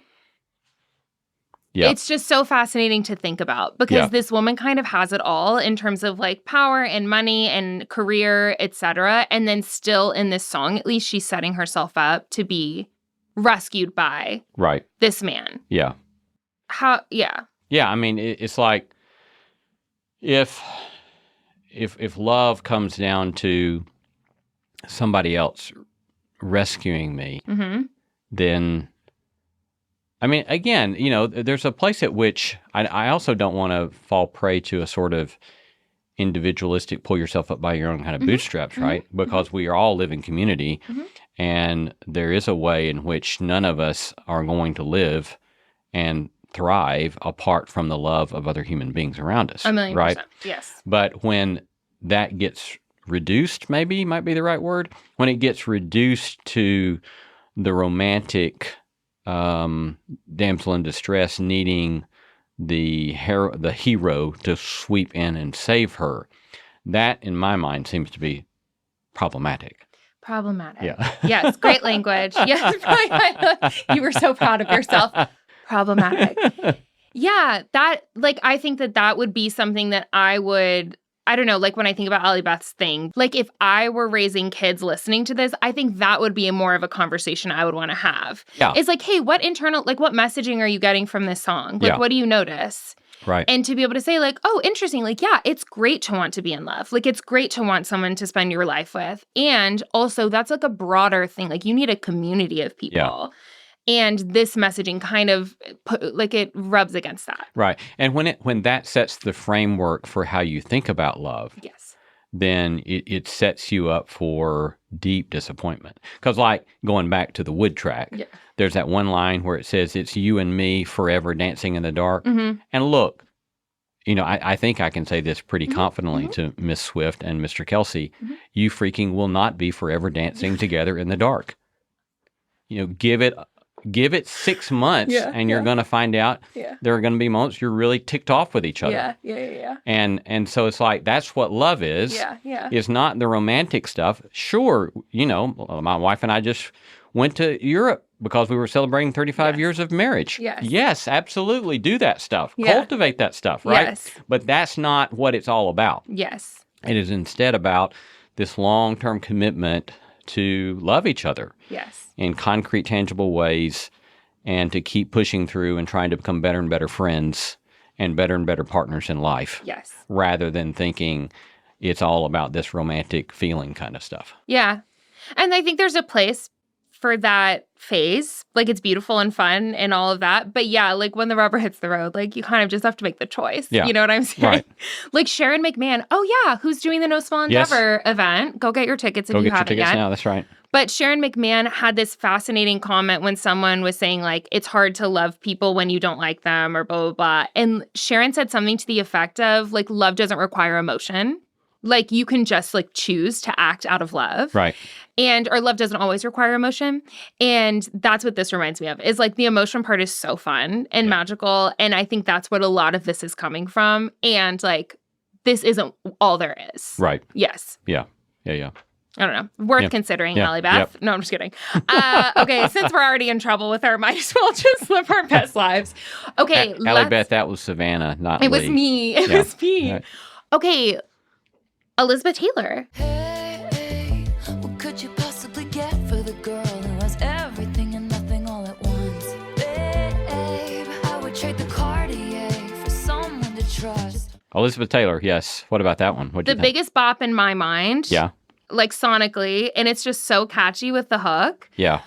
Yeah. It's just so fascinating to think about because this woman kind of has it all in terms of like power and money and career, etc. And then still in this song, at least she's setting herself up to be rescued by this man. Yeah. Yeah, I mean, it's like if love comes down to somebody else rescuing me, then, I mean, again, there's a place at which I also don't want to fall prey to a sort of individualistic, pull yourself up by your own kind of bootstraps, right? Because we are all living community, and there is a way in which none of us are going to live and thrive apart from the love of other human beings around us. 1,000,000%. Right? Yes. But when that gets reduced, maybe might be the right word, when it gets reduced to the romantic damsel in distress needing the hero to sweep in and save her, that in my mind seems to be problematic. Problematic. Yeah. Yes. Great language. Yes. You were so proud of yourself. Problematic. Yeah. I think that would be something that I don't know, like when I think about Allie Beth's thing, like if I were raising kids listening to this, I think that would be more of a conversation I would want to have. Yeah. It's like, hey, what messaging are you getting from this song? Like, Yeah. what do you notice? Right. And to be able to say like, oh, interesting. Like, yeah, it's great to want to be in love. Like, it's great to want someone to spend your life with. And also that's like a broader thing. Like you need a community of people. Yeah. And this messaging kind of it rubs against that. Right. And when that sets the framework for how you think about love, Yes. then it sets you up for deep disappointment. Because like going back to the wood track, Yeah. there's that one line where it says, it's you and me forever dancing in the dark. Mm-hmm. And look, I think I can say this pretty Mm-hmm. confidently to Miss Swift and Mr. Kelsey, you freaking will not be forever dancing together in the dark. Give it 6 months and you're going to find out there are going to be moments you're really ticked off with each other. Yeah. And so it's like, that's what love is. Yeah. Is not the romantic stuff. Sure, my wife and I just went to Europe because we were celebrating 35 years of marriage. Yes, absolutely. Do that stuff. Yeah. Cultivate that stuff, right? Yes. But that's not what it's all about. Yes. It is instead about this long-term commitment to love each other. Yes. In concrete, tangible ways, and to keep pushing through and trying to become better and better friends and better partners in life. Yes. Rather than thinking it's all about this romantic feeling kind of stuff. Yeah. And I think there's a place for that phase. Like, it's beautiful and fun and all of that. But yeah, like when the rubber hits the road, like you kind of just have to make the choice. Yeah. You know what I'm saying? Right. Like Sharon McMahon. Oh yeah, who's doing the No Small Endeavor event? Go get your tickets if Go you get your haven't tickets yet. now. That's right. But Sharon McMahon had this fascinating comment when someone was saying, like, it's hard to love people when you don't like them or blah, blah, blah. And Sharon said something to the effect of, like, love doesn't require emotion. Like, you can just, like, choose to act out of love. Right. Or love doesn't always require emotion. And that's what this reminds me of, is, like, the emotion part is so fun and magical. And I think that's what a lot of this is coming from. And, like, this isn't all there is. Right. Yes. Yeah. I don't know. Worth considering, Allie Beth. Yep. No, I'm just kidding. Okay, since we're already in trouble with her, might as well just live our best lives. Okay, Allie Beth, that was Savannah, not It Lee. was me. It was me. Right. Okay, Elizabeth Taylor. Hey, what could you possibly get for the girl who has everything and nothing all at once? Babe, I would trade the Cartier for someone to trust. Elizabeth Taylor, yes. What about that one? What'd you The think? biggest bop in my mind. Yeah. Like sonically, and it's just so catchy with the hook. Yeah.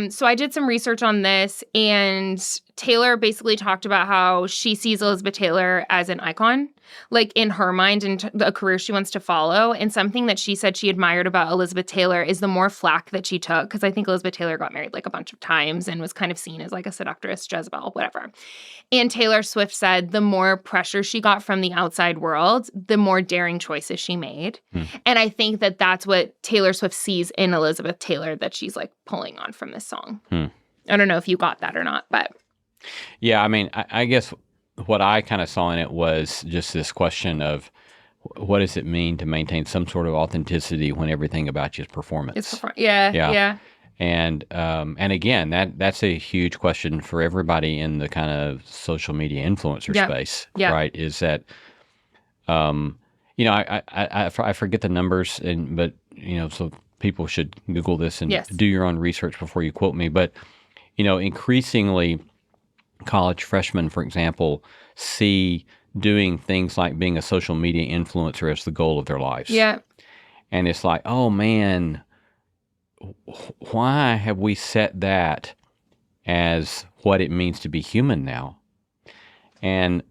So I did some research on this, and Taylor basically talked about how she sees Elizabeth Taylor as an icon, like in her mind and a career she wants to follow. And something that she said she admired about Elizabeth Taylor is the more flack that she took, because I think Elizabeth Taylor got married like a bunch of times and was kind of seen as like a seductress, Jezebel, whatever. And Taylor Swift said the more pressure she got from the outside world, the more daring choices she made. And I think that that's what Taylor Swift sees in Elizabeth Taylor that she's like pulling on from this song. I don't know if you got that or not, but. Yeah, I mean, I guess what I kind of saw in it was just this question of what does it mean to maintain some sort of authenticity when everything about you is performance? Yeah. And again, that's a huge question for everybody in the kind of social media influencer space, right? Is that, I forget the numbers, but so people should Google this and do your own research before you quote me. But increasingly, college freshmen, for example, see doing things like being a social media influencer as the goal of their lives. Yeah. And it's like, oh man, why have we set that as what it means to be human now? And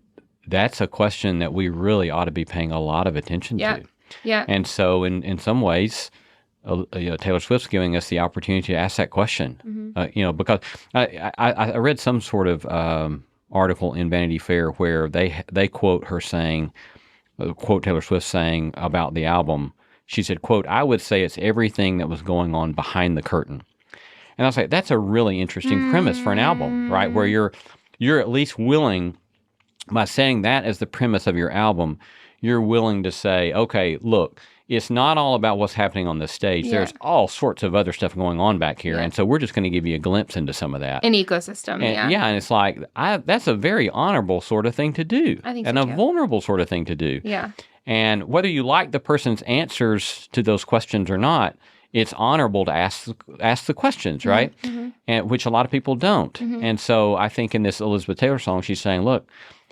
that's a question that we really ought to be paying a lot of attention to. Yeah. And so in some ways, Taylor Swift's giving us the opportunity to ask that question. Because I read some sort of article in Vanity Fair where they quote her saying, quote Taylor Swift saying about the album. She said, quote, "I would say it's everything that was going on behind the curtain." And I was like, that's a really interesting premise for an album, right? Where you're at least willing, by saying that as the premise of your album, you're willing to say, okay, look, it's not all about what's happening on the stage. Yeah. There's all sorts of other stuff going on back here. Yeah. And so we're just going to give you a glimpse into some of that. An ecosystem, And, and it's like, that's a very honorable sort of thing to do. I think and so, a too. vulnerable sort of thing to do. Yeah. And whether you like the person's answers to those questions or not, it's honorable to ask the questions, right? Mm-hmm. And which a lot of people don't. Mm-hmm. And so I think in this Elizabeth Taylor song, she's saying, look,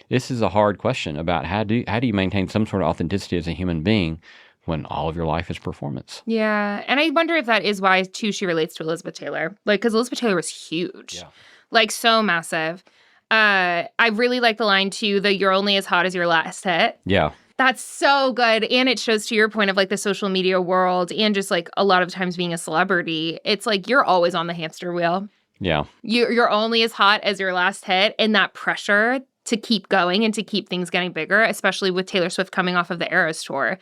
this is a hard question about how do you maintain some sort of authenticity as a human being when all of your life is performance. Yeah. And I wonder if that is why, too, she relates to Elizabeth Taylor. Like, because Elizabeth Taylor was huge. Yeah. Like, so massive. I really like the line, too, the "you're only as hot as your last hit." Yeah. That's so good. And it shows, to your point, of like the social media world and just like a lot of times being a celebrity. It's like you're always on the hamster wheel. Yeah. You're only as hot as your last hit, and that pressure to keep going and to keep things getting bigger, especially with Taylor Swift coming off of the Eras tour,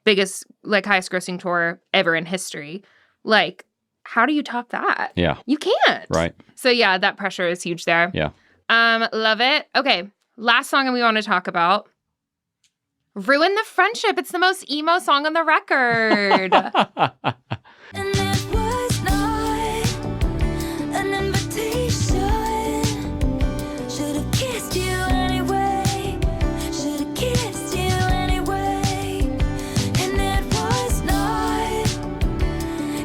biggest, like, highest grossing tour ever in history. Like, how do you top that? Yeah. You can't. Right. So yeah, that pressure is huge there. Yeah. Love it. Okay. Last song we want to talk about. Ruin the Friendship. It's the most emo song on the record. And it was not an invitation. Should have kissed you anyway. Should have kissed you anyway. And it was not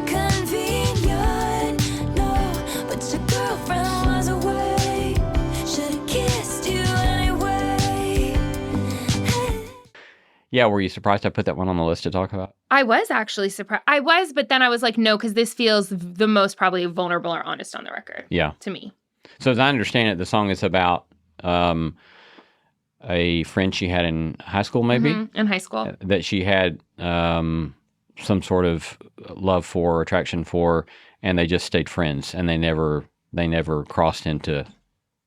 convenient. No, but your girlfriend was away. Should have kissed you anyway. Yeah, were you surprised I put that one on the list to talk about? I was actually surprised. I was, but then I was like, no, because this feels the most probably vulnerable or honest on the record. Yeah. To me. So as I understand it, the song is about a friend she had in high school, maybe? Mm-hmm. In high school. That she had some sort of love for or attraction for, and they just stayed friends, and they never crossed into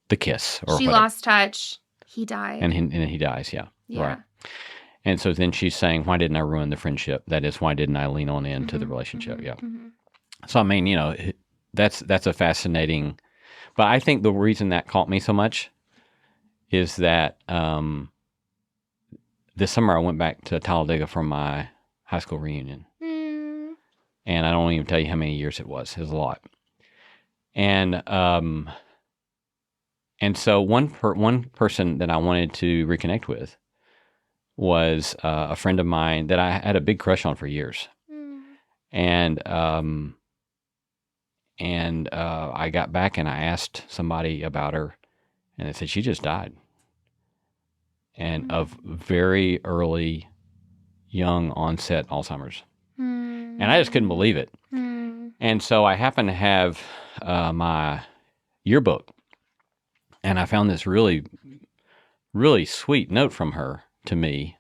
the kiss or She whatever. lost touch. He died. And he dies, yeah. Yeah. Right. And so then she's saying, why didn't I ruin the friendship? That is, why didn't I lean on into the relationship? Yeah. Mm-hmm. So, I mean, you know, that's a fascinating, but I think the reason that caught me so much is that this summer I went back to Talladega for my high school reunion. Mm. And I don't even tell you how many years it was. It was a lot. And so one person that I wanted to reconnect with was a friend of mine that I had a big crush on for years. Mm. And I got back and I asked somebody about her, and they said she just died. And of very early, young onset Alzheimer's. Mm. And I just couldn't believe it. Mm. And so I happened to have my yearbook, and I found this really, really sweet note from her to me.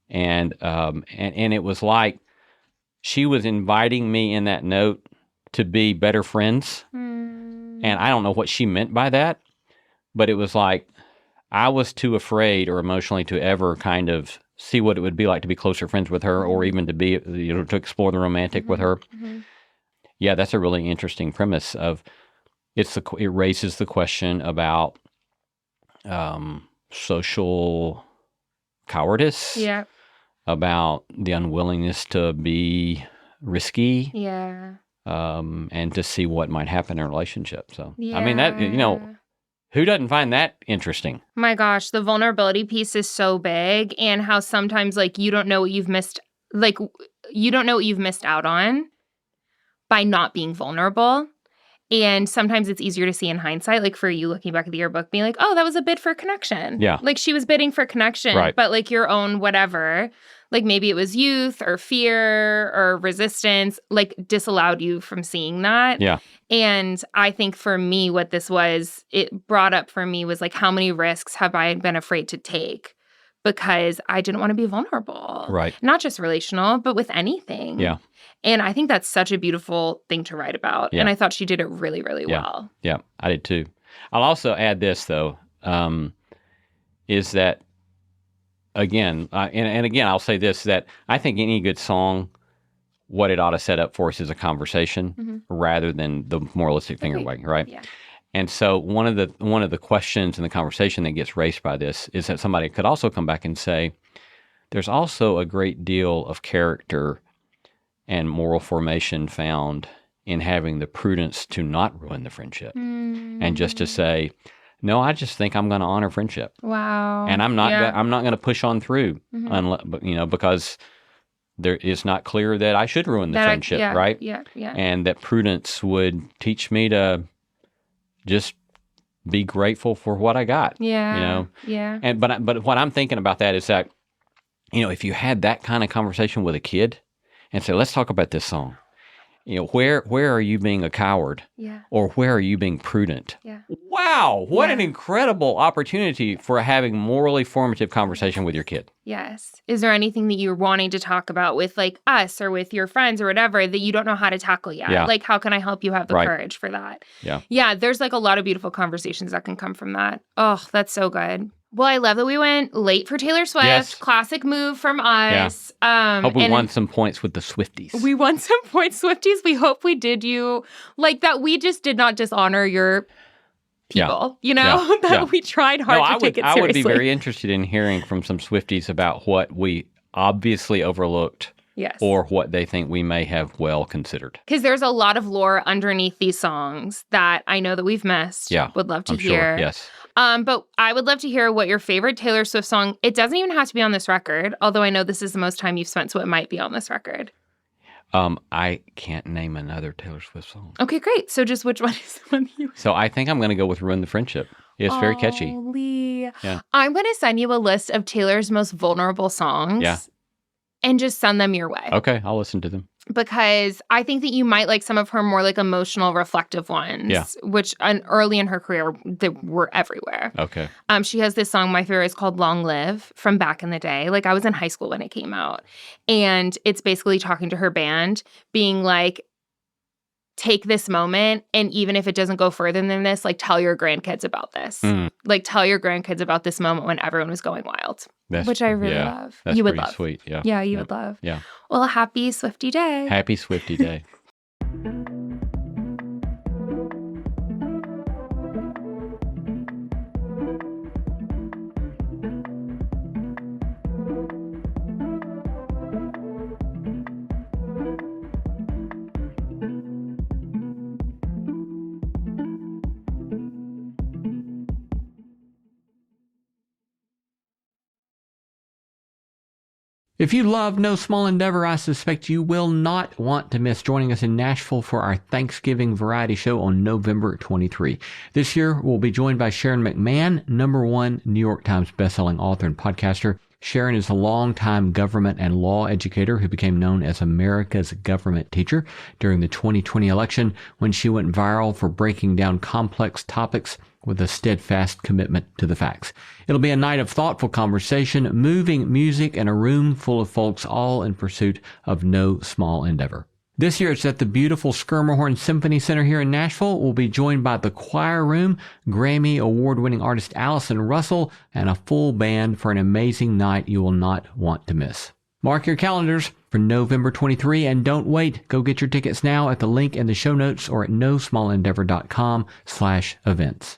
And it was like she was inviting me in that note to be better friends. Mm. And I don't know what she meant by that, but it was like I was too afraid or emotionally to ever kind of see what it would be like to be closer friends with her, or even to be, to explore the romantic with her. Mm-hmm. Yeah, that's a really interesting premise of it raises the question about social cowardice. Yeah. About the unwillingness to be risky. Yeah. And to see what might happen in a relationship. So, Yeah. I mean, that, who doesn't find that interesting? My gosh, the vulnerability piece is so big, and how sometimes, like, you don't know what you've missed out on by not being vulnerable. And sometimes it's easier to see in hindsight, like for you looking back at the yearbook, being like, oh, that was a bid for connection. Yeah. Like she was bidding for connection, Right. But like your own whatever, like maybe it was youth or fear or resistance, like disallowed you from seeing that. Yeah. And I think for me, what this was, it brought up for me was like, how many risks have I been afraid to take? Because I didn't want to be vulnerable. Right. Not just relational, but with anything. Yeah. And I think that's such a beautiful thing to write about. Yeah. And I thought she did it really, really Yeah. well. Yeah, I did too. I'll also add this, though. is that, again, and again, I'll say this, that I think any good song, what it ought to set up for us is a conversation rather than the moralistic finger wagging, right? Yeah. And so one of the questions in the conversation that gets raised by this is that somebody could also come back and say, there's also a great deal of character and moral formation found in having the prudence to not ruin the friendship and just to say, no, I just think I'm going to honor friendship. Wow. And I'm not going to push on through, because it's not clear that I should ruin the friendship, right? Yeah. And that prudence would teach me to just be grateful for what I got. Yeah. Yeah. And but what I'm thinking about that is that, if you had that kind of conversation with a kid and say, let's talk about this song. Where are you being a coward? Yeah. Or where are you being prudent? Yeah. Wow, what an incredible opportunity for having morally formative conversation with your kid. Yes. Is there anything that you're wanting to talk about with like us or with your friends or whatever that you don't know how to tackle yet? Yeah. Like, how can I help you have the courage for that? Yeah. Yeah, there's like a lot of beautiful conversations that can come from that. Oh, that's so good. Well, I love that we went late for Taylor Swift. Yes. Classic move from us. Hope we won some points with the Swifties. We won some points, Swifties. We hope we did you like that. We just did not dishonor your people, that we tried hard to take it seriously. I would be very interested in hearing from some Swifties about what we obviously overlooked. Yes. Or what they think we may have well considered. Because there's a lot of lore underneath these songs that I know that we've missed. Yeah. Would love to I'm hear. Sure, yes. But I would love to hear what your favorite Taylor Swift song, it doesn't even have to be on this record, although I know this is the most time you've spent, so it might be on this record. I can't name another Taylor Swift song. Okay, great. So just which one is the one you... So I think I'm going to go with Ruin the Friendship. It's very catchy. Lee. Yeah. I'm going to send you a list of Taylor's most vulnerable songs. Yeah. And just send them your way. Okay, I'll listen to them. Because I think that you might like some of her more like emotional, reflective ones. Yeah. Which early in her career, they were everywhere. Okay. She has this song, my favorite is called Long Live, from back in the day. Like, I was in high school when it came out. And it's basically talking to her band, being like, take this moment, and even if it doesn't go further than this, like, tell your grandkids about this. Like, tell your grandkids about this moment when everyone was going wild. Which I really love. That's you would pretty love. Sweet, yeah. Yeah, you would love. Yeah. Well, happy Swiftie Day. Happy Swiftie Day. If you love No Small Endeavor, I suspect you will not want to miss joining us in Nashville for our Thanksgiving variety show on November 23. This year, we'll be joined by Sharon McMahon, #1 New York Times bestselling author and podcaster. Sharon is a longtime government and law educator who became known as America's government teacher during the 2020 election when she went viral for breaking down complex topics with a steadfast commitment to the facts. It'll be a night of thoughtful conversation, moving music, and a room full of folks all in pursuit of no small endeavor. This year it's at the beautiful Skirmerhorn Symphony Center here in Nashville. We'll be joined by the Choir Room, Grammy award-winning artist Allison Russell, and a full band for an amazing night you will not want to miss. Mark your calendars for November 23, and don't wait. Go get your tickets now at the link in the show notes or at nosmallendeavor.com/events.